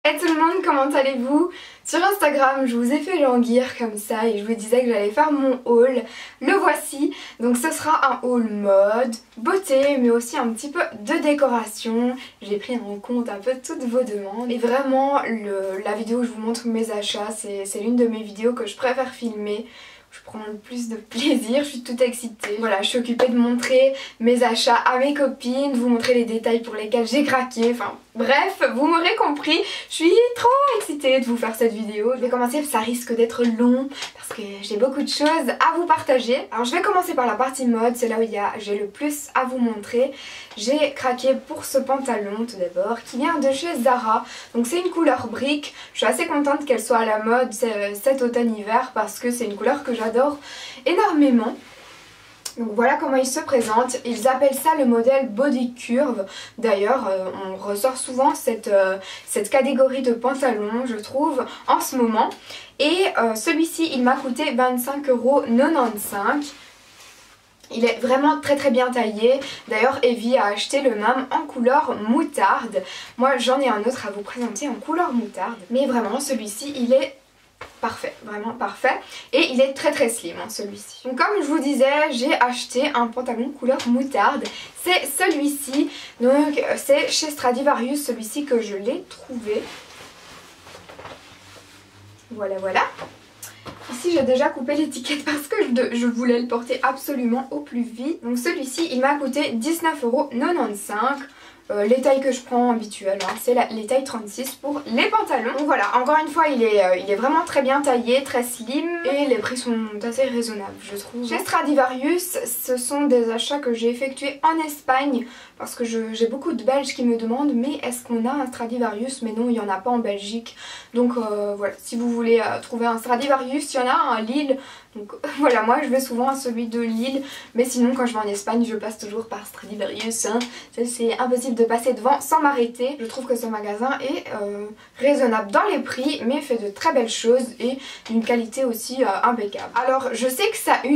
Hey tout le monde, comment allez-vous? Sur Instagram, je vous ai fait languir comme ça et je vous disais que j'allais faire mon haul. Le voici. Donc ce sera un haul mode, beauté, mais aussi un petit peu de décoration. J'ai pris en compte un peu toutes vos demandes. Et vraiment, la vidéo où je vous montre mes achats, c'est l'une de mes vidéos que je préfère filmer. Je prends le plus de plaisir, je suis toute excitée. Voilà, je suis occupée de montrer mes achats à mes copines, vous montrer les détails pour lesquels j'ai craqué, enfin bref, vous m'aurez compris, je suis trop excitée de vous faire cette vidéo. Je vais commencer, ça risque d'être long parce que j'ai beaucoup de choses à vous partager. Alors je vais commencer par la partie mode, c'est là où j'ai le plus à vous montrer. J'ai craqué pour ce pantalon tout d'abord qui vient de chez Zara, donc c'est une couleur brique. Je suis assez contente qu'elle soit à la mode cet automne-hiver parce que c'est une couleur que j'adore énormément. Donc voilà comment il se présente. Ils appellent ça le modèle body curve. D'ailleurs on ressort souvent cette catégorie de pantalon, je trouve, en ce moment. Et celui-ci il m'a coûté 25,95 €. Il est vraiment très bien taillé. D'ailleurs Evie a acheté le même en couleur moutarde. Moi j'en ai un autre à vous présenter en couleur moutarde. Mais vraiment celui-ci il est parfait, vraiment parfait. Et il est très slim hein, celui-ci. Donc comme je vous disais, j'ai acheté un pantalon couleur moutarde. C'est celui-ci. Donc c'est chez Stradivarius, celui-ci que je l'ai trouvé. Voilà. Ici j'ai déjà coupé l'étiquette parce que je voulais le porter absolument au plus vite. Donc celui-ci il m'a coûté 19,95 €. Les tailles que je prends habituelles, hein, c'est les tailles 36 pour les pantalons. Donc voilà, encore une fois il est vraiment très bien taillé, très slim et les prix sont assez raisonnables je trouve. Chez Stradivarius, ce sont des achats que j'ai effectués en Espagne parce que j'ai beaucoup de Belges qui me demandent mais est-ce qu'on a un Stradivarius? Mais non, il n'y en a pas en Belgique. Donc voilà, si vous voulez trouver un Stradivarius, il y en a un à Lille. Donc voilà, moi je vais souvent à celui de Lille, mais sinon quand je vais en Espagne je passe toujours par Stradivarius, hein. C'est impossible de passer devant sans m'arrêter. Je trouve que ce magasin est raisonnable dans les prix mais fait de très belles choses et d'une qualité aussi impeccable. Alors je sais que ça a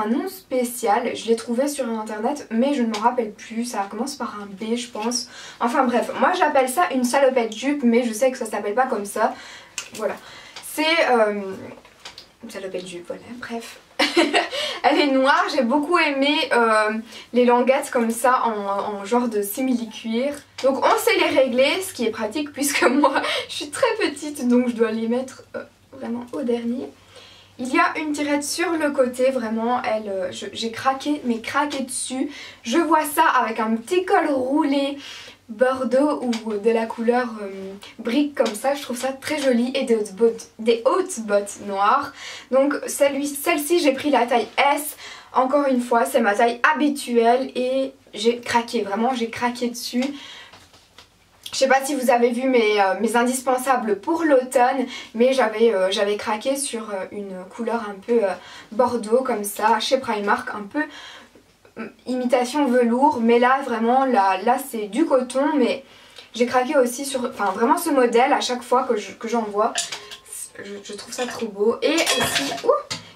un nom spécial, je l'ai trouvé sur internet mais je ne m'en rappelle plus, ça commence par un B je pense. Enfin bref, moi j'appelle ça une salopette jupe mais je sais que ça s'appelle pas comme ça. Voilà, c'est... une salopette jupe, voilà, bref. Elle est noire, j'ai beaucoup aimé les languettes comme ça en genre de simili-cuir. Donc on sait les régler, ce qui est pratique puisque moi je suis très petite donc je dois les mettre vraiment au dernier. Il y a une tirette sur le côté, vraiment, j'ai craqué, mais craqué dessus. Je vois ça avec un petit col roulé bordeaux ou de la couleur brique comme ça, je trouve ça très joli, et des hautes bottes noires. Donc celle-ci j'ai pris la taille S, encore une fois c'est ma taille habituelle et j'ai craqué, vraiment j'ai craqué dessus. Je sais pas si vous avez vu mes indispensables pour l'automne, mais j'avais craqué sur une couleur un peu bordeaux comme ça, chez Primark, un peu imitation velours, mais là vraiment là c'est du coton, mais j'ai craqué aussi sur, enfin vraiment ce modèle à chaque fois que j'en vois, je trouve ça trop beau. Et aussi,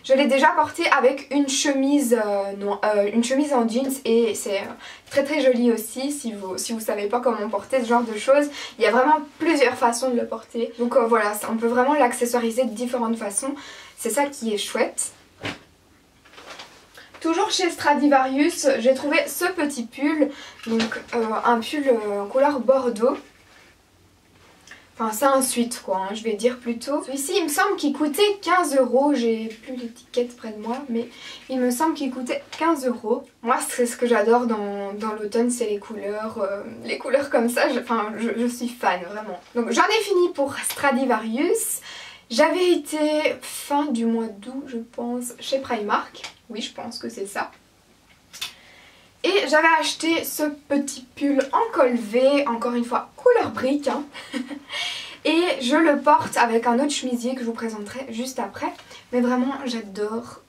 je l'ai déjà porté avec une chemise en jeans et c'est très joli aussi. Si vous savez pas comment porter ce genre de choses, il y a vraiment plusieurs façons de le porter. Donc voilà, on peut vraiment l'accessoiriser de différentes façons, c'est ça qui est chouette. Toujours chez Stradivarius, j'ai trouvé ce petit pull, donc un pull en couleur bordeaux. Enfin c'est un sweat quoi, hein, je vais dire plutôt. Celui-ci il me semble qu'il coûtait 15 €, j'ai plus l'étiquette près de moi, mais il me semble qu'il coûtait 15 €. Moi c'est ce que j'adore dans l'automne, c'est les couleurs comme ça, je suis fan vraiment. Donc j'en ai fini pour Stradivarius. J'avais été fin du mois d'août je pense chez Primark, oui je pense que c'est ça. Et j'avais acheté ce petit pull en col V, encore une fois couleur brique, hein. Et je le porte avec un autre chemisier que je vous présenterai juste après. Mais vraiment j'adore.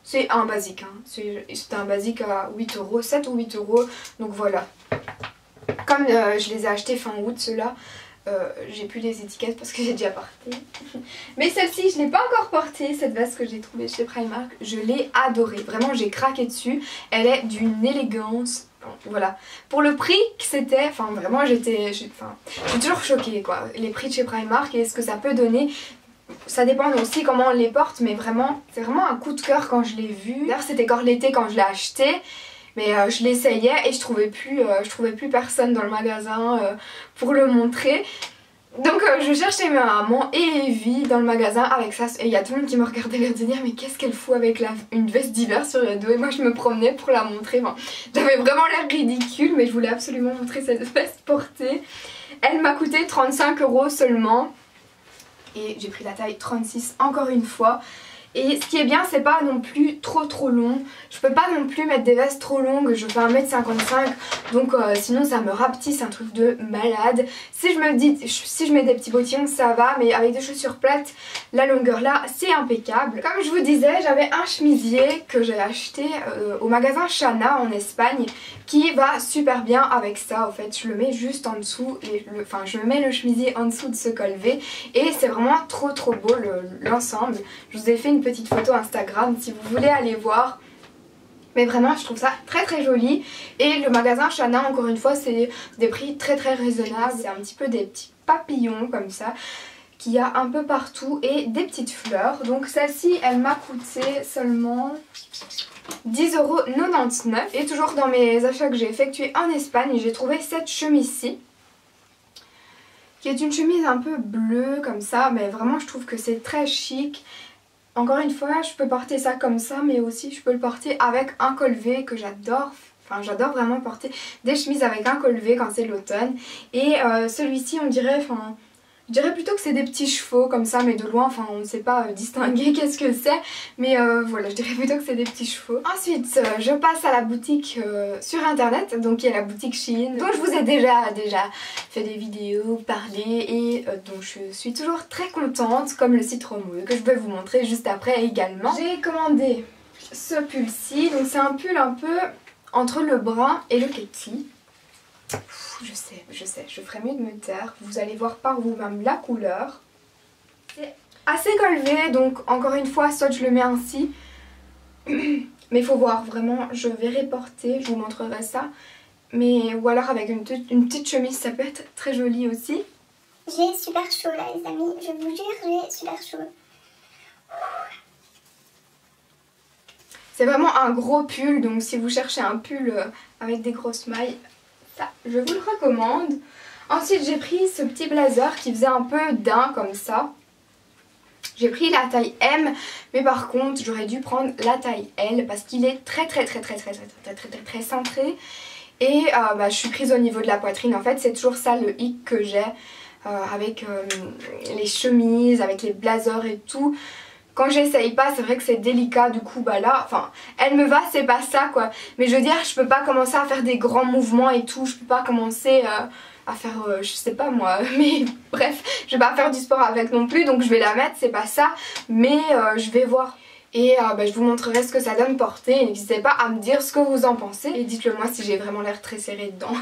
C'est un basique, hein. C'est un basique à 8 €, 7 ou 8 €, donc voilà. Comme je les ai achetés fin août ceux-là, j'ai plus les étiquettes parce que j'ai déjà porté. Mais celle-ci je l'ai pas encore portée, cette veste que j'ai trouvée chez Primark. Je l'ai adorée, vraiment j'ai craqué dessus. Elle est d'une élégance voilà. Pour le prix que c'était, enfin vraiment j'ai toujours choquée quoi. Les prix de chez Primark et ce que ça peut donner. Ça dépend aussi comment on les porte, mais vraiment, c'est vraiment un coup de cœur quand je l'ai vu. D'ailleurs c'était encore l'été quand je l'ai acheté. Mais je l'essayais et je trouvais plus personne dans le magasin pour le montrer. Donc je cherchais ma maman et Evie dans le magasin avec ça. Et il y a tout le monde qui me regardait l'air de dire mais qu'est-ce qu'elle fout avec une veste d'hiver sur le dos. Et moi je me promenais pour la montrer. Enfin, j'avais vraiment l'air ridicule mais je voulais absolument montrer cette veste portée. Elle m'a coûté 35 € seulement. Et j'ai pris la taille 36 encore une fois. Et ce qui est bien, c'est pas non plus trop long. Je peux pas non plus mettre des vestes trop longues, je fais 1m55, donc sinon ça me rapetisse, un truc de malade. Si je mets des petits bottillons, ça va, mais avec des chaussures plates, la longueur là, c'est impeccable. Comme je vous disais, j'avais un chemisier que j'ai acheté au magasin Chana en Espagne, qui va super bien avec ça. En fait, je le mets juste en dessous, je mets le chemisier en dessous de ce col V, et c'est vraiment trop beau l'ensemble. Je vous ai fait une petite photo Instagram si vous voulez aller voir. Mais vraiment je trouve ça très joli. Et le magasin Chana, encore une fois, c'est des prix très raisonnables. C'est un petit peu des petits papillons comme ça qu'il y a un peu partout et des petites fleurs. Donc celle-ci elle m'a coûté seulement 10,99 €. Et toujours dans mes achats que j'ai effectués en Espagne, j'ai trouvé cette chemise-ci, qui est une chemise un peu bleue comme ça, mais vraiment je trouve que c'est très chic. Encore une fois, je peux porter ça comme ça, mais aussi je peux le porter avec un col V que j'adore. Enfin, j'adore vraiment porter des chemises avec un col V quand c'est l'automne. Et celui-ci, on dirait, je dirais plutôt que c'est des petits chevaux comme ça, mais de loin, enfin, on ne sait pas distinguer qu'est-ce que c'est. Mais voilà, je dirais plutôt que c'est des petits chevaux. Ensuite, je passe à la boutique sur internet, donc il y a la boutique Shein, dont je vous ai déjà fait des vidéos, parlé, et dont je suis toujours très contente, comme le citron mouillé, que je vais vous montrer juste après également. J'ai commandé ce pull-ci, donc c'est un pull un peu entre le brun et le kaki. Je sais, je ferais mieux de me taire. Vous allez voir par vous-même la couleur. C'est assez col V, donc encore une fois, soit je le mets ainsi. Mais il faut voir, vraiment, je verrai porter, je vous montrerai ça. Mais ou alors avec une petite chemise, ça peut être très joli aussi. J'ai super chaud là les amis, je vous jure, j'ai super chaud. C'est vraiment un gros pull, donc si vous cherchez un pull avec des grosses mailles, ça, je vous le recommande. Ensuite j'ai pris ce petit blazer qui faisait un peu daim comme ça. J'ai pris la taille M, mais par contre j'aurais dû prendre la taille L parce qu'il est très cintré. Et je suis prise au niveau de la poitrine. En fait c'est toujours ça le hic que j'ai avec les chemises, avec les blazers et tout. Quand j'essaye pas, c'est vrai que c'est délicat, du coup là, enfin, elle me va, c'est pas ça quoi. Mais je veux dire, je peux pas commencer à faire des grands mouvements et tout, je peux pas commencer à faire, je sais pas moi, mais bref, je vais pas faire du sport avec non plus, donc je vais la mettre, c'est pas ça, mais je vais voir. Et je vous montrerai ce que ça donne porter, n'hésitez pas à me dire ce que vous en pensez, et dites-le moi si j'ai vraiment l'air très serrée dedans.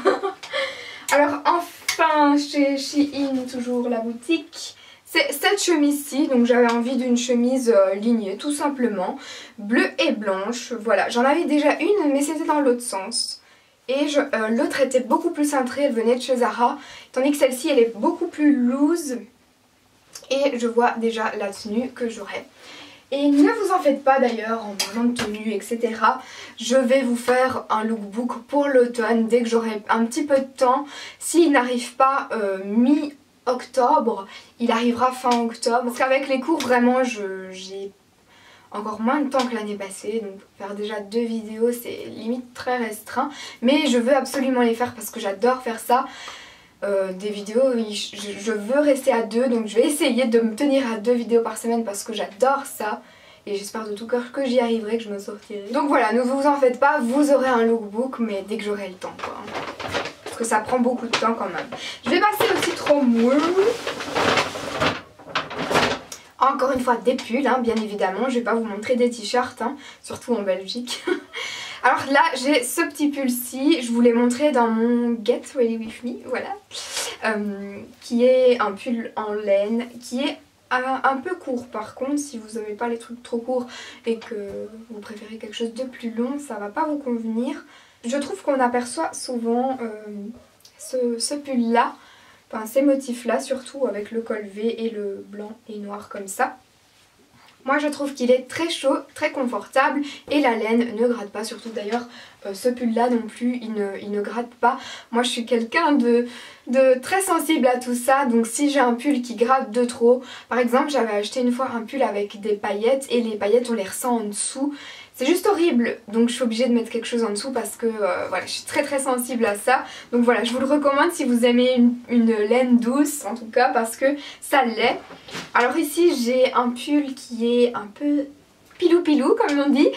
Alors enfin, chez Shein, toujours la boutique. C'est cette chemise-ci, donc j'avais envie d'une chemise lignée tout simplement, bleue et blanche, voilà. J'en avais déjà une mais c'était dans l'autre sens. Et l'autre était beaucoup plus cintrée, elle venait de chez Zara, tandis que celle-ci elle est beaucoup plus loose. Et je vois déjà la tenue que j'aurai. Et ne vous en faites pas d'ailleurs, en parlant de tenue, etc. Je vais vous faire un lookbook pour l'automne dès que j'aurai un petit peu de temps. S'il n'arrive pas mi-octobre, il arrivera fin octobre. Parce qu'avec les cours, vraiment, j'ai encore moins de temps que l'année passée. Donc faire déjà 2 vidéos, c'est limite très restreint. Mais je veux absolument les faire parce que j'adore faire ça. Des vidéos, je veux rester à 2, donc je vais essayer de me tenir à 2 vidéos par semaine parce que j'adore ça et j'espère de tout cœur que j'y arriverai, que je me sortirai. Donc voilà, ne vous en faites pas, vous aurez un lookbook mais dès que j'aurai le temps quoi. Parce que ça prend beaucoup de temps quand même. Je vais passer au citron mouille. Encore une fois des pulls hein, bien évidemment, je vais pas vous montrer des t-shirts hein, surtout en Belgique. Alors là j'ai ce petit pull-ci, je vous l'ai montré dans mon Get Ready With Me, voilà. Qui est un pull en laine, qui est un peu court par contre, si vous n'aimez pas les trucs trop courts et que vous préférez quelque chose de plus long, ça va pas vous convenir. Je trouve qu'on aperçoit souvent ce pull là, enfin ces motifs là, surtout avec le col V et le blanc et noir comme ça. Moi je trouve qu'il est très chaud, très confortable et la laine ne gratte pas, surtout d'ailleurs ce pull là non plus il ne gratte pas. Moi je suis quelqu'un de très sensible à tout ça, donc si j'ai un pull qui gratte de trop, par exemple j'avais acheté une fois un pull avec des paillettes et les paillettes on les ressent en dessous. C'est juste horrible, donc je suis obligée de mettre quelque chose en dessous parce que voilà, je suis très sensible à ça. Donc voilà, je vous le recommande si vous aimez une laine douce, en tout cas parce que ça l'est. Alors ici j'ai un pull qui est un peu pilou comme on dit,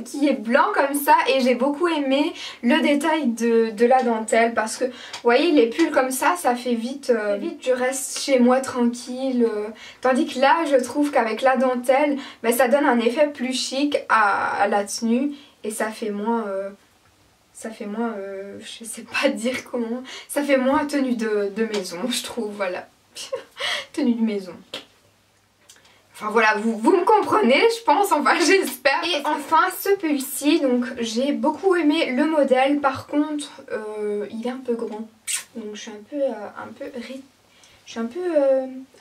qui est blanc comme ça et j'ai beaucoup aimé le détail de la dentelle parce que vous voyez les pulls comme ça fait vite je reste chez moi tranquille, tandis que là je trouve qu'avec la dentelle ça donne un effet plus chic à la tenue et ça fait moins je sais pas dire comment, ça fait moins tenue de maison je trouve, voilà. Tenue de maison. Enfin voilà, vous me comprenez je pense, enfin j'espère. Et enfin ce pull-ci, donc j'ai beaucoup aimé le modèle, par contre il est un peu grand. Donc je suis un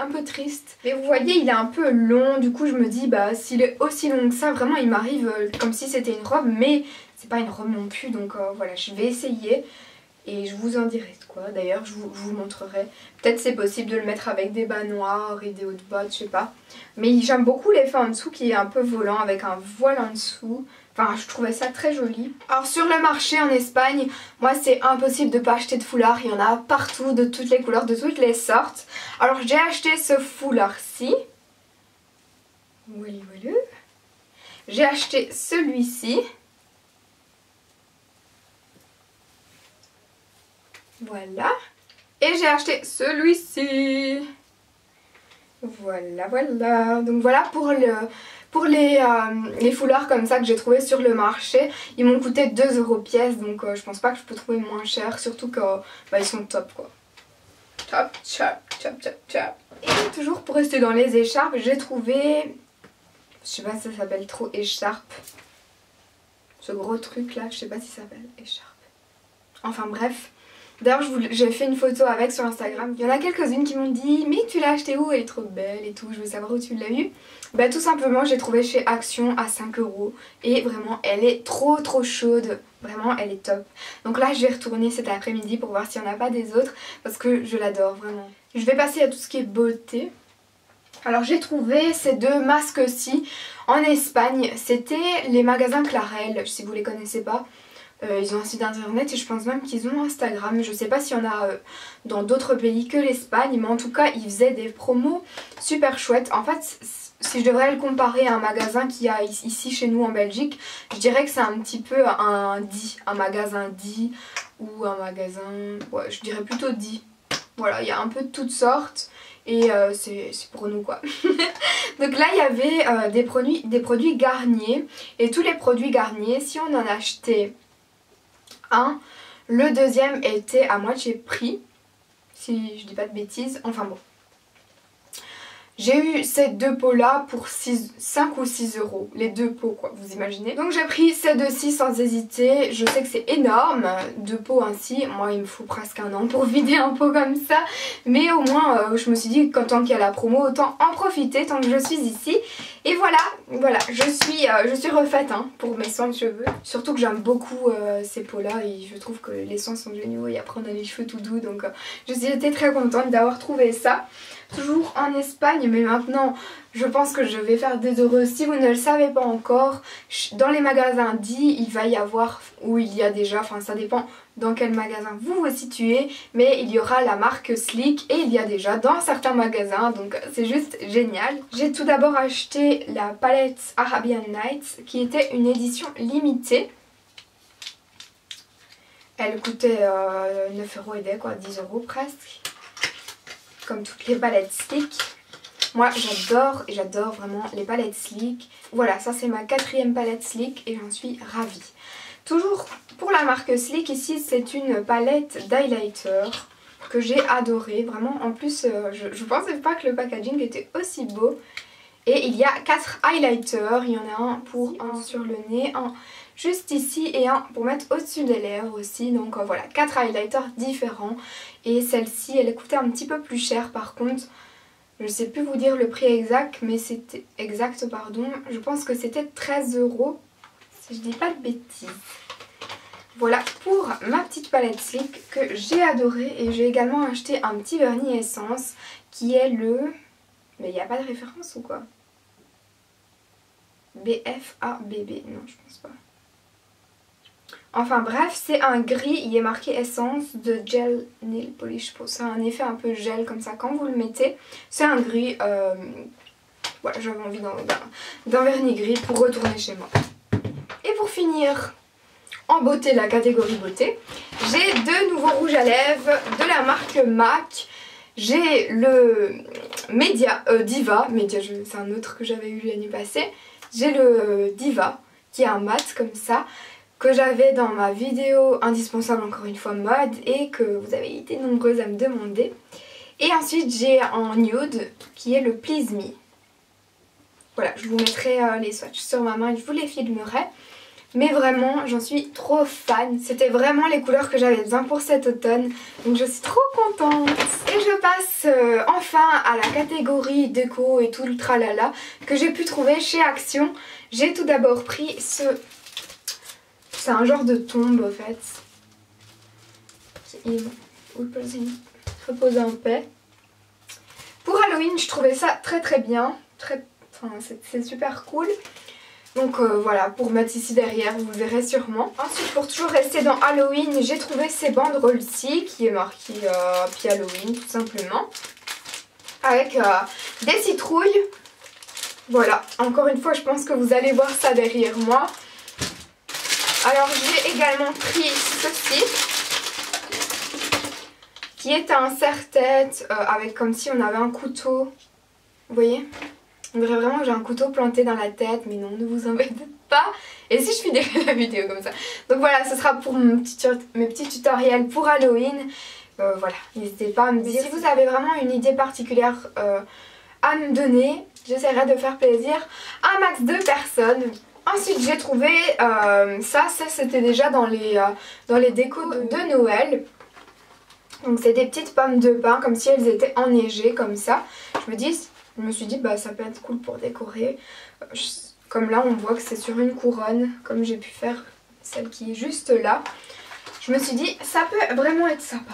peu triste. Mais vous voyez il est un peu long, du coup je me dis bah s'il est aussi long que ça, vraiment il m'arrive comme si c'était une robe, mais c'est pas une robe non plus, donc voilà je vais essayer. Et je vous en dirai de quoi, d'ailleurs je vous montrerai. Peut-être c'est possible de le mettre avec des bas noirs et des hautes bottes, je sais pas. Mais j'aime beaucoup l'effet en dessous qui est un peu volant avec un voile en dessous. Enfin je trouvais ça très joli. Alors sur le marché en Espagne, moi c'est impossible de pas acheter de foulard. Il y en a partout, de toutes les couleurs, de toutes les sortes. Alors j'ai acheté ce foulard-ci. Voilà. J'ai acheté celui-ci. Voilà. Et j'ai acheté celui-ci. Voilà. Donc voilà pour les foulards comme ça que j'ai trouvé sur le marché. Ils m'ont coûté 2 € pièce, donc je pense pas que je peux trouver moins cher. Surtout que ils sont top quoi. Top. Et toujours pour rester dans les écharpes, j'ai trouvé... Je sais pas si ça s'appelle trop écharpe. Ce gros truc là, je sais pas si ça s'appelle écharpe. Enfin bref. D'ailleurs j'ai fait une photo avec sur Instagram. Il y en a quelques-unes qui m'ont dit mais tu l'as acheté où, elle est trop belle et tout, je veux savoir où tu l'as eu. Bah tout simplement j'ai trouvé chez Action à 5 € et vraiment elle est trop chaude, vraiment elle est top. Donc là je vais retourner cet après-midi pour voir s'il n'y en a pas des autres parce que je l'adore vraiment. Je vais passer à tout ce qui est beauté. Alors j'ai trouvé ces deux masques-ci en Espagne, c'était les magasins Clarel, si vous les connaissez pas. Ils ont un site internet et je pense même qu'ils ont Instagram. Je sais pas s'il y en a dans d'autres pays que l'Espagne, mais en tout cas ils faisaient des promos super chouettes. En fait si je devrais le comparer à un magasin qu'il y a ici chez nous en Belgique, je dirais que c'est un petit peu un magasin D ou un magasin, ouais je dirais plutôt D. Voilà, il y a un peu de toutes sortes et c'est pour nous quoi. Donc là il y avait des produits Garnier et tous les produits Garnier, si on en achetait un, le deuxième était à moitié prix, si je dis pas de bêtises, enfin bon. J'ai eu ces deux pots là pour 5 ou 6 €, les deux pots quoi, vous imaginez. Donc j'ai pris ces deux-ci sans hésiter, je sais que c'est énorme, 2 pots ainsi, moi il me faut presque un an pour vider un pot comme ça. Mais au moins je me suis dit qu'en tant qu'il y a la promo, autant en profiter tant que je suis ici. Et voilà, je suis refaite hein, pour mes soins de cheveux. Surtout que j'aime beaucoup ces pots là et je trouve que les soins sont géniaux et après on a les cheveux tout doux. Donc j'étais très contente d'avoir trouvé ça. Toujours en Espagne, mais maintenant je pense que je vais faire des heureux. Si vous ne le savez pas encore, dans les magasins dits il va y avoir, ou il y a déjà, enfin ça dépend dans quel magasin vous vous situez, mais il y aura la marque Sleek et il y a déjà dans certains magasins, donc c'est juste génial. J'ai tout d'abord acheté la palette Arabian Nights qui était une édition limitée. Elle coûtait 9 € et des quoi, 10 € presque. Comme toutes les palettes Sleek. Moi j'adore vraiment les palettes Sleek. Voilà, ça c'est ma 4e palette Sleek et j'en suis ravie. Toujours pour la marque Sleek, ici c'est une palette d'highlighter que j'ai adorée. Vraiment en plus je pensais pas que le packaging était aussi beau. Et il y a 4 highlighters, il y en a un pour un sur le nez, un juste ici et un pour mettre au-dessus des lèvres aussi. Donc voilà, 4 highlighters différents. Et celle-ci, elle coûtait un petit peu plus cher par contre. Je sais plus vous dire le prix exact, mais c'était exact, pardon. Je pense que c'était 13 €, si je dis pas de bêtises. Voilà pour ma petite palette Sleek que j'ai adorée. Et j'ai également acheté un petit vernis essence qui est le... Mais il n'y a pas de référence ou quoi? BFABB, non je pense pas. Enfin bref, c'est un gris, il est marqué essence de gel nail polish. C'est un effet un peu gel comme ça quand vous le mettez. C'est un gris, voilà, j'avais envie d'un vernis gris pour retourner chez moi. Et pour finir en beauté, la catégorie beauté, j'ai 2 nouveaux rouges à lèvres de la marque MAC. J'ai le Diva, c'est un autre que j'avais eu l'année passée. J'ai le Diva qui est un mat comme ça, que j'avais dans ma vidéo indispensable encore une fois mode et que vous avez été nombreuses à me demander. Et ensuite j'ai un nude qui est le Please Me. Voilà, je vous mettrai les swatchs sur ma main et je vous les filmerai. Mais vraiment, j'en suis trop fan. C'était vraiment les couleurs que j'avais besoin pour cet automne. Donc je suis trop contente. Et je passe enfin à la catégorie déco et tout le tralala que j'ai pu trouver chez Action. J'ai tout d'abord pris ce... C'est un genre de tombe en fait. Il repose en paix. Pour Halloween, je trouvais ça très bien. C'est super cool. Donc voilà, pour mettre ici derrière, vous le verrez sûrement. Ensuite, pour toujours rester dans Halloween, j'ai trouvé ces banderoles-ci qui est marqué Happy Halloween tout simplement. Avec des citrouilles. Voilà, encore une fois, je pense que vous allez voir ça derrière moi. Alors j'ai également pris ceci, qui est un serre-tête avec comme si on avait un couteau. Vous voyez? On dirait vraiment que j'ai un couteau planté dans la tête, mais non, ne vous embêtez pas. Et si je finirais la vidéo comme ça? Donc voilà, ce sera pour mes petits tutoriels pour Halloween. Voilà, n'hésitez pas à me dire si vous avez vraiment une idée particulière à me donner. J'essaierai de faire plaisir à un max de personnes. Ensuite j'ai trouvé ça c'était déjà dans les décos de Noël. Donc c'est des petites pommes de pin comme si elles étaient enneigées comme ça. Je me suis dit bah ça peut être cool pour décorer. Comme là on voit que c'est sur une couronne comme j'ai pu faire celle qui est juste là. Je me suis dit ça peut vraiment être sympa.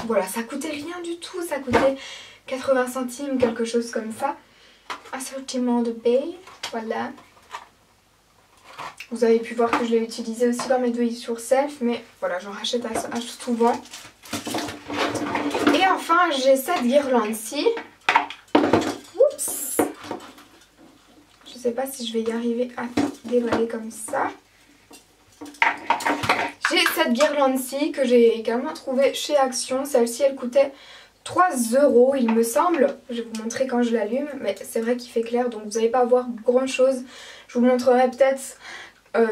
Voilà, ça coûtait rien du tout, ça coûtait 80 centimes, quelque chose comme ça. Assortiment de baie, voilà. Vous avez pu voir que je l'ai utilisé aussi dans mes do it yourself, mais voilà, j'en rachète souvent. Et enfin, j'ai cette guirlande-ci. Oups! Je sais pas si je vais y arriver à déballer comme ça. J'ai cette guirlande-ci que j'ai également trouvée chez Action. Celle-ci, elle coûtait 3 € il me semble. Je vais vous montrer quand je l'allume, mais c'est vrai qu'il fait clair, donc vous n'allez pas voir grand chose. Je vous montrerai peut-être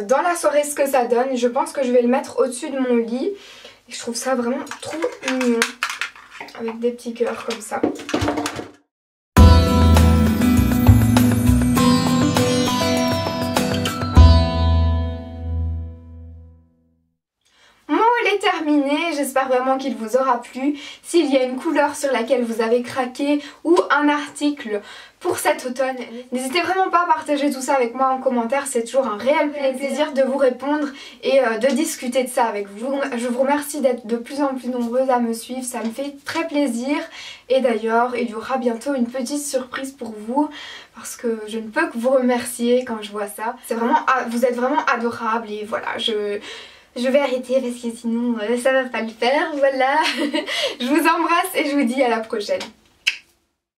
dans la soirée ce que ça donne. Je pense que je vais le mettre au-dessus de mon lit. Et je trouve ça vraiment trop mignon. Avec des petits cœurs comme ça. Terminé, j'espère vraiment qu'il vous aura plu. S'il y a une couleur sur laquelle vous avez craqué ou un article pour cet automne, n'hésitez vraiment pas à partager tout ça avec moi en commentaire, c'est toujours un réel plaisir de vous répondre et de discuter de ça avec vous. Je vous remercie d'être de plus en plus nombreuses à me suivre, ça me fait très plaisir. Et d'ailleurs il y aura bientôt une petite surprise pour vous parce que je ne peux que vous remercier quand je vois ça. C'est vraiment, vous êtes vraiment adorables et voilà, je vais arrêter parce que sinon ça va pas le faire, voilà. Je vous embrasse et je vous dis à la prochaine.